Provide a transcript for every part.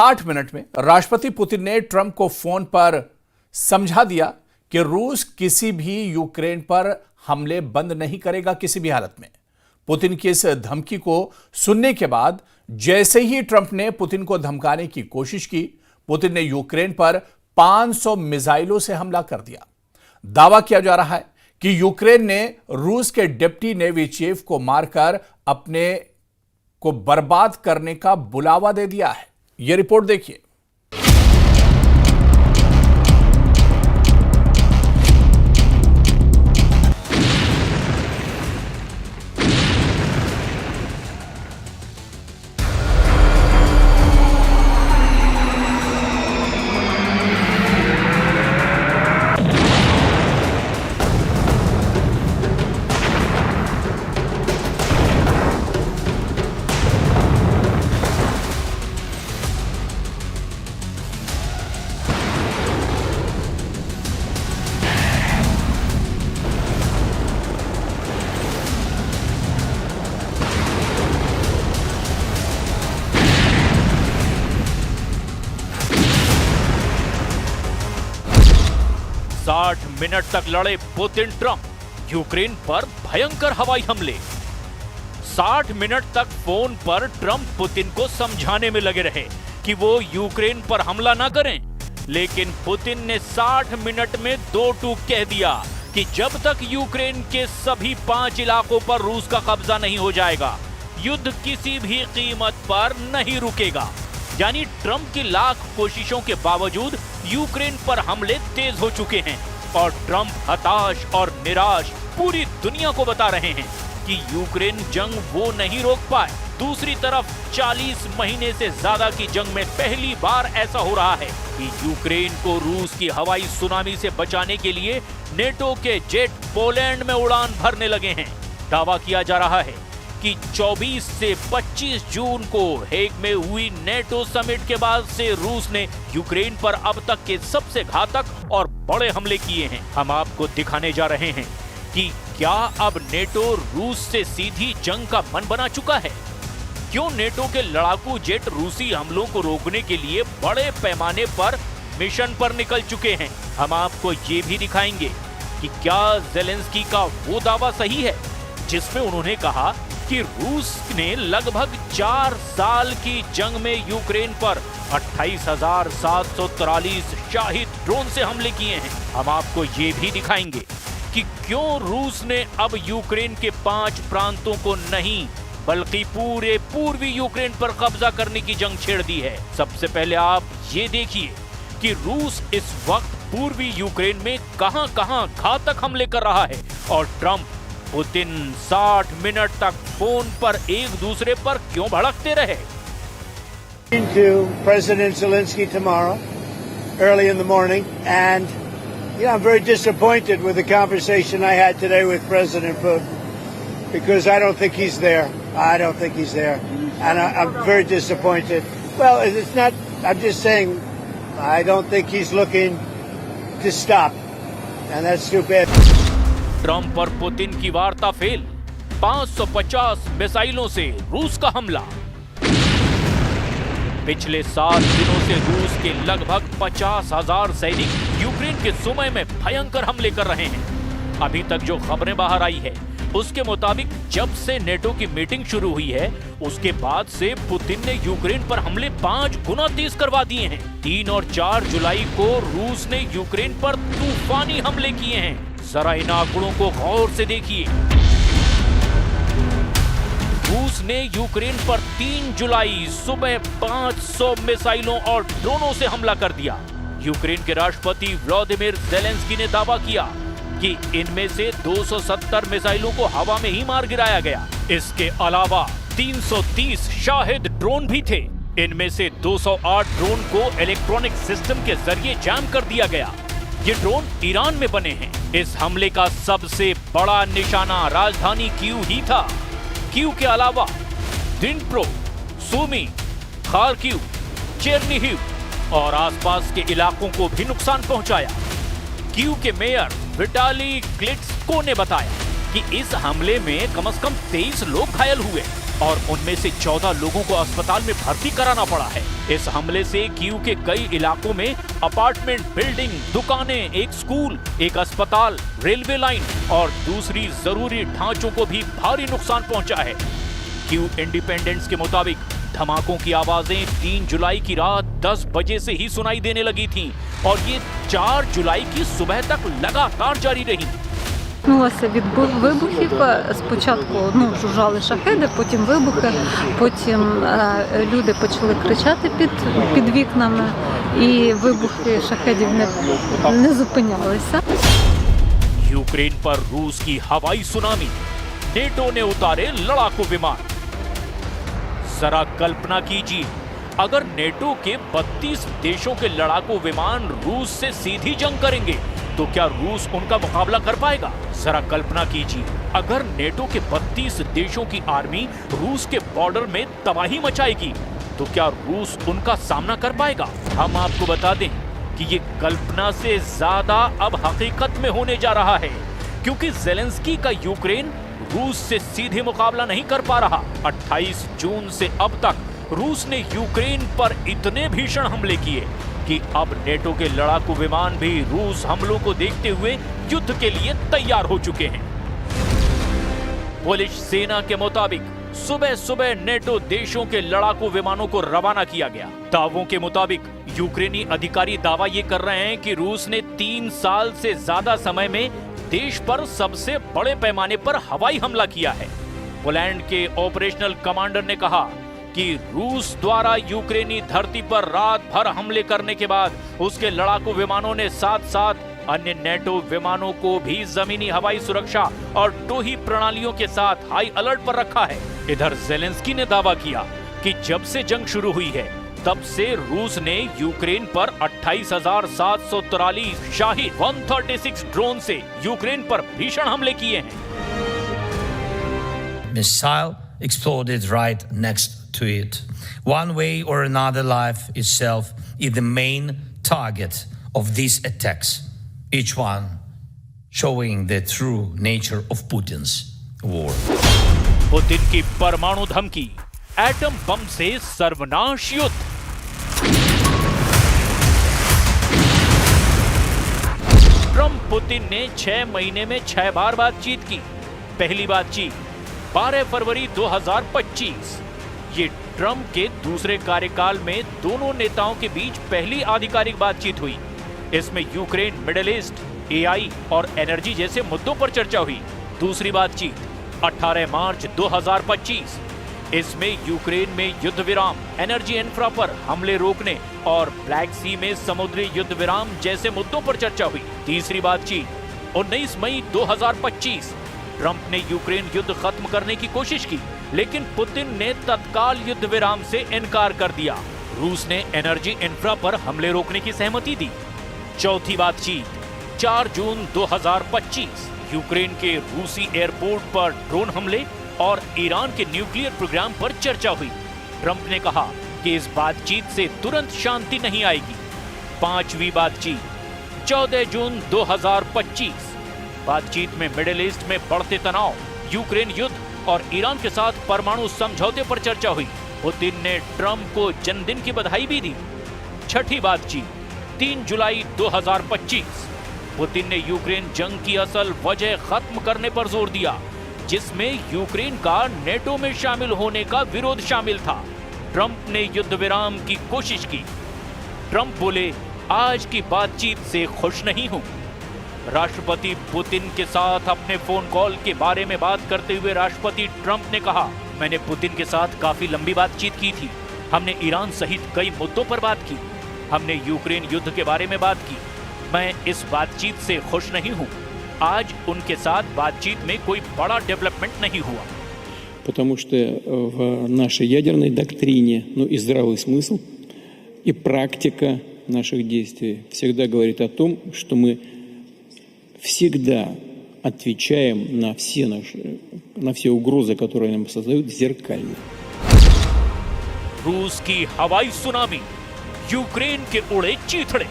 60 minute में राष्ट्रपति Putin ने ट्रंप को फोन पर समझा दिया कि रूस किसी भी यूक्रेन पर हमले बंद नहीं करेगा किसी भी हालत में। पुतिन की इस धमकी को सुनने के बाद जैसे ही ट्रंप ने पुतिन को धमकाने की कोशिश की, पुतिन ने यूक्रेन पर 500 मिसाइलों से हमला कर दिया। दावा किया जा रहा है कि यूक्रेन ने रूस के डिप्टी नेवी चीफ को मारकर अपने को बर्बाद करने का बुलावा दे दिया है। यह रिपोर्ट देखिए। साठ मिनट तक लड़े पुतिन ट्रंप, यूक्रेन पर भयंकर हवाई हमले। 60 मिनट तक फोन पर ट्रंप पुतिन को समझाने में लगे रहे कि वो यूक्रेन पर हमला ना करें, लेकिन पुतिन ने 60 मिनट में दो टूक कह दिया कि जब तक यूक्रेन के सभी 5 इलाकों पर रूस का कब्जा नहीं हो जाएगा, युद्ध किसी भी कीमत पर नहीं रुकेगा। यानी ट्रंप की लाख कोशिशों के बावजूद यूक्रेन पर हमले तेज हो चुके हैं और ट्रंप हताश और निराश पूरी दुनिया को बता रहे हैं कि यूक्रेन जंग वो नहीं रोक पाए। दूसरी तरफ 40 महीने से ज्यादा की जंग में पहली बार ऐसा हो रहा है कि यूक्रेन को रूस की हवाई सुनामी से बचाने के लिए नेटो के जेट पोलैंड में उड़ान भरने लगे हैं। दावा किया जा रहा है कि 24 से 25 जून को हेग में हुई नेटो समिट के बाद से रूस ने यूक्रेन पर अब तक के सबसे घातक और बड़े हमले किए हैं। हम आपको दिखाने जा रहे हैं कि क्या अब नेटो रूस से सीधी जंग का मन बना चुका है। क्यों नेटो के लड़ाकू जेट रूसी हमलों को रोकने के लिए बड़े पैमाने पर मिशन पर निकल चुके हैं। हम आपको ये भी दिखाएंगे कि क्या ज़ेलेंस्की का वो दावा सही है जिसमें उन्होंने कहा कि रूस ने लगभग 4 साल की जंग में यूक्रेन पर 28,743 शाहिद ड्रोन से हमले किए हैं। हम आपको ये भी दिखाएंगे कि क्यों रूस ने अब यूक्रेन के 5 प्रांतों को नहीं बल्कि पूरे पूर्वी यूक्रेन पर कब्जा करने की जंग छेड़ दी है। सबसे पहले आप ये देखिए कि रूस इस वक्त पूर्वी यूक्रेन में कहां-कहां घातक हमले कर रहा है और ट्रंप पुतिन 60 मिनट तक फोन पर एक दूसरे पर क्यों भड़कते रहे। To President Zelensky tomorrow, early in the morning, and I'm very disappointed with the conversation I had today with President Putin because I don't think he's there. And I'm very disappointed. Well, it's not. I'm just saying, I don't think he's looking to stop, and that's too bad. Trump और Putin की वार्ता fail, 550 मिसाइलों से रूस का हमला। पिछले 7 दिनों से रूस के लगभग 50,000 सैनिक यूक्रेन के सुमे में भयंकर हमले कर रहे हैं। अभी तक जो खबरें बाहर आई है उसके मुताबिक जब से नेटो की मीटिंग शुरू हुई है उसके बाद से पुतिन ने यूक्रेन पर हमले 5 गुना तेज करवा दिए हैं। 3 और 4 जुलाई को रूस ने यूक्रेन पर तूफानी हमले किए हैं। जरा इन आंकड़ों को गौर से देखिए। रूस ने यूक्रेन पर 3 जुलाई सुबह 500 मिसाइलों और ड्रोनों से हमला कर दिया। यूक्रेन के राष्ट्रपति व्लादिमीर ज़ेलेंस्की ने दावा किया कि इनमें से 270 मिसाइलों को हवा में ही मार गिराया गया। इसके अलावा 330 शाहिद ड्रोन भी थे। इनमें से 208 ड्रोन को इलेक्ट्रॉनिक सिस्टम के जरिए जैम कर दिया गया। ये ड्रोन ईरान में बने हैं। इस हमले का सबसे बड़ा निशाना राजधानी कीव ही था। कीव के अलावा डिनिप्रो, सूमी, खार्किव, चेरनिहिव और आसपास के इलाकों को भी नुकसान पहुंचाया। कीव के मेयर विटाली क्लिट्स्को ने बताया कि इस हमले में कम से कम 23 लोग घायल हुए। और उनमें से 14 लोगों को अस्पताल में भर्ती कराना पड़ा है। इस हमले से कीव के कई इलाकों में अपार्टमेंट बिल्डिंग, दुकानें, एक स्कूल, एक अस्पताल, रेलवे लाइन और दूसरी जरूरी ढांचों को भी भारी नुकसान पहुंचा है। कीव इंडिपेंडेंस के मुताबिक धमाकों की आवाजें 3 जुलाई की रात 10 बजे से ही सुनाई देने लगी थीं और ये 4 जुलाई की सुबह तक लगातार जारी रही। Почнулося від вибухів. Спочатку жужжали шахеди, потім вибухи, потім люди почали кричати під вікнами, і вибухи шахедів не зупинялися. यूक्रेन पर रूस की हवाई सुनामी, नेटो ने उतारे लड़ाकू विमान। जरा कल्पना कीजिए, अगर नेटो के 32 देशों के लड़ाकू विमान रूस से सीधी जंग करेंगे तो क्या रूस उनका मुकाबला कर पाएगा? जरा कल्पना कीजिए, अगर नेटो के 32 देशों की आर्मी रूस के बॉर्डर में तबाही मचाएगी तो क्या रूस उनका सामना कर पाएगा? हम आपको बता दें कि ये कल्पना से ज्यादा अब हकीकत में होने जा रहा है, क्योंकि ज़ेलेंस्की का यूक्रेन रूस से सीधे मुकाबला नहीं कर पा रहा। 28 जून से अब तक रूस ने यूक्रेन पर इतने भीषण हमले किए कि अब नेटो के लड़ाकू विमान भी रूस हमलों को देखते हुए युद्ध के लिए तैयार हो चुके हैं। पोलिश सेना के मुताबिक सुबह सुबह नेटो देशों के लड़ाकू विमानों को रवाना किया गया। दावों के मुताबिक यूक्रेनी अधिकारी दावा ये कर रहे हैं कि रूस ने 3 साल से ज्यादा समय में देश पर सबसे बड़े पैमाने पर हवाई हमला किया है। पोलैंड के ऑपरेशनल कमांडर ने कहा कि रूस द्वारा यूक्रेनी धरती पर रात भर हमले करने के बाद उसके लड़ाकू विमानों ने साथ साथ अन्य नेटो विमानों को भी जमीनी हवाई सुरक्षा और टोही प्रणालियों के साथ हाई अलर्ट पर रखा है। इधर ज़ेलेंस्की ने दावा किया कि जब से जंग शुरू हुई है तब से रूस ने यूक्रेन पर 28,743 शाही 136 ड्रोन से यूक्रेन पर भीषण हमले किए हैं। Missile exploded right next to it. One way or another, life itself is the main target of these attacks, each one showing the true nature of Putin's war. Putin की परमाणु धमकी, atom bomb से सर्वनाश युद्ध। Trump Putin ने 6 महीने में 6 बार बातचीत की। पहली बातचीत 12 फरवरी 2025। ये ट्रंप के दूसरे कार्यकाल में दोनों नेताओं के बीच पहली आधिकारिक बातचीत हुई। इसमें यूक्रेन, मिडिल ईस्ट, एआई और एनर्जी जैसे मुद्दों पर चर्चा हुई। दूसरी बातचीत 18 मार्च 2025। इसमें यूक्रेन में युद्ध विराम, एनर्जी इंफ्रा पर हमले रोकने और ब्लैक सी में समुद्री युद्ध विराम जैसे मुद्दों पर चर्चा हुई। तीसरी बातचीत 19 मई 2025। ट्रंप ने यूक्रेन युद्ध खत्म करने की कोशिश की, लेकिन पुतिन ने तत्काल युद्ध विराम से इनकार कर दिया। रूस ने एनर्जी इंफ्रा पर हमले रोकने की सहमति दी। चौथी बातचीत 4 जून 2025। यूक्रेन के रूसी एयरपोर्ट पर ड्रोन हमले और ईरान के न्यूक्लियर प्रोग्राम पर चर्चा हुई। ट्रंप ने कहा कि इस बातचीत से तुरंत शांति नहीं आएगी। पांचवी बातचीत 14 जून 2025। बातचीत में मिडिल ईस्ट में बढ़ते तनाव, यूक्रेन युद्ध और ईरान के साथ परमाणु समझौते पर चर्चा हुई। पुतिन ने ट्रंप को जन्मदिन की बधाई भी दी। छठी बातचीत 3 जुलाई 2025। पुतिन ने यूक्रेन जंग की असल वजह खत्म करने पर जोर दिया, जिसमें यूक्रेन का नेटो में शामिल होने का विरोध शामिल था। ट्रंप ने युद्ध विराम की कोशिश की। ट्रंप बोले, आज की बातचीत से खुश नहीं हूं। राष्ट्रपति पुतिन के साथ अपने फोन कॉल के बारे में बात करते हुए राष्ट्रपति ट्रंप ने कहा, मैंने पुतिन के साथ काफी लंबी बातचीत की थी। हमने ईरान सहित कई मुद्दों पर बात की। हमने यूक्रेन युद्ध के बारे में बात की। मैं इस बातचीत से खुश नहीं हूं। आज उनके साथ बातचीत में कोई बड़ा डेवलपमेंट नहीं हुआ। Потому что в нашей ядерной доктрине, и здравый смысл, и практика наших действий всегда говорит о том, что мы всегда отвечаем на все угрозы, которые нам создают, зеркально. रूस की हवाई सुनामी, यूक्रेन के उड़े चीथड़े।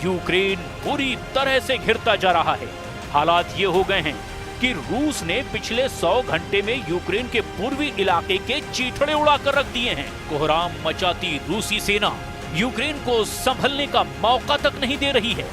यूक्रेन पूरी तरह से घिरता जा रहा है। हालात ये हो गए हैं कि रूस ने पिछले 100 घंटे में यूक्रेन के पूर्वी इलाके के चीथड़े उड़ाकर रख दिए हैं। कोहराम मचाती रूसी सेना यूक्रेन को संभलने का मौका तक नहीं दे रही है।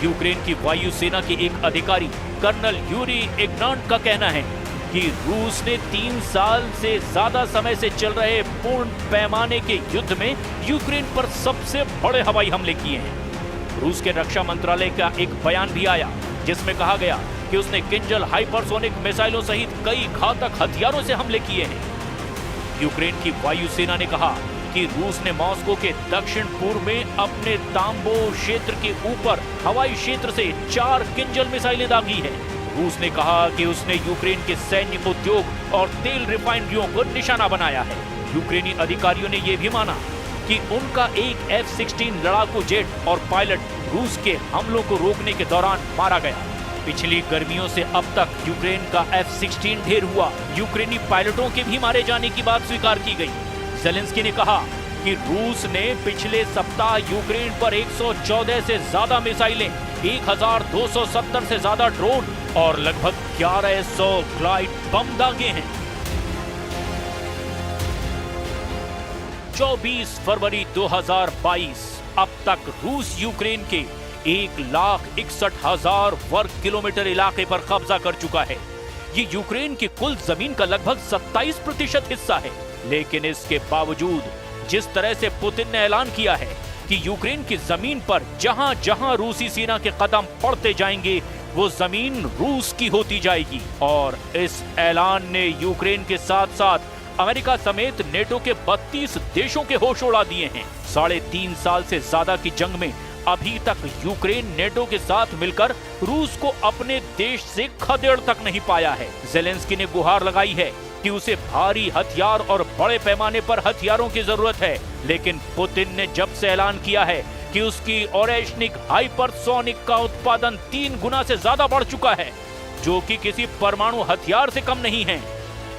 यूक्रेन की वायुसेना के एक अधिकारी कर्नल यूरी इग्नाट का कहना है कि रूस ने 3 साल से ज्यादा समय से चल रहे पूर्ण पैमाने के युद्ध में यूक्रेन पर सबसे बड़े हवाई हमले किए हैं। रूस के रक्षा मंत्रालय का एक बयान भी आया जिसमें कहा गया कि उसने किंजल हाइपरसोनिक मिसाइलों सहित कई घातक हथियारों से हमले किए हैं। यूक्रेन की वायुसेना ने कहा कि रूस ने मॉस्को के दक्षिण पूर्व में अपने तांबो क्षेत्र के ऊपर हवाई क्षेत्र से 4 किंजल मिसाइलें दागी है। रूस ने कहा कि उसने यूक्रेन के सैन्य उद्योग और तेल रिफाइनरियों को निशाना बनाया है। यूक्रेनी अधिकारियों ने यह भी माना कि उनका एक F-16 लड़ाकू जेट और पायलट रूस के हमलों को रोकने के दौरान मारा गया। पिछली गर्मियों से अब तक यूक्रेन का F-16 ढेर हुआ। यूक्रेनी पायलटों के भी मारे जाने की बात स्वीकार की गई। ज़ेलेंस्की ने कहा कि रूस ने पिछले सप्ताह यूक्रेन पर 114 से ज्यादा मिसाइलें, 1270 से ज्यादा ड्रोन और लगभग 1100 ग्लाइड बम दागे हैं। 24 फरवरी 2022 अब तक रूस यूक्रेन के 1,61,000 वर्ग किलोमीटर इलाके पर कब्जा कर चुका है। ये यूक्रेन की कुल जमीन का लगभग 27% हिस्सा है। लेकिन इसके बावजूद जिस तरह से पुतिन ने ऐलान किया है कि यूक्रेन की जमीन पर जहां जहां रूसी सेना के कदम पड़ते जाएंगे वो जमीन रूस की होती जाएगी, और इस ऐलान ने यूक्रेन के साथ साथ अमेरिका समेत नेटो के 32 देशों के होश उड़ा दिए हैं। 3.5 साल से ज्यादा की जंग में अभी तक यूक्रेन नेटो के साथ मिलकर रूस को अपने देश से खदेड़ तक नहीं पाया है। ज़ेलेंस्की ने गुहार लगाई है कि उसे भारी हथियार और बड़े पैमाने पर हथियारों की जरूरत है, लेकिन पुतिन ने जब से ऐलान किया है कि उसकी ओरेशनिक हाइपरसोनिक का उत्पादन 3 गुना से ज्यादा बढ़ चुका है, जो कि किसी परमाणु हथियार से कम नहीं है,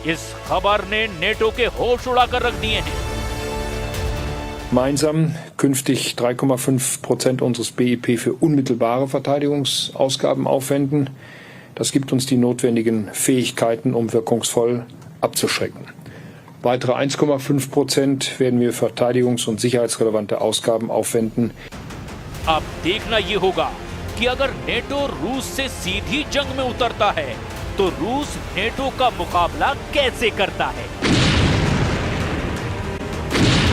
इस खबर ने नेटो के होश उड़ाकर रख दिए हैं। Gemeinsam künftig 3,5% unseres BIP für unmittelbare Verteidigungsausgaben aufwenden. Das gibt uns die notwendigen Fähigkeiten, um wirkungsvoll abzuschrecken. Weitere 1,5% werden wir verteidigungs- und sicherheitsrelevante Ausgaben aufwenden. अब देखना ये होगा कि अगर नेटो रूस से सीधी जंग में उतरता है तो रूस नेटो का मुकाबला कैसे करता है।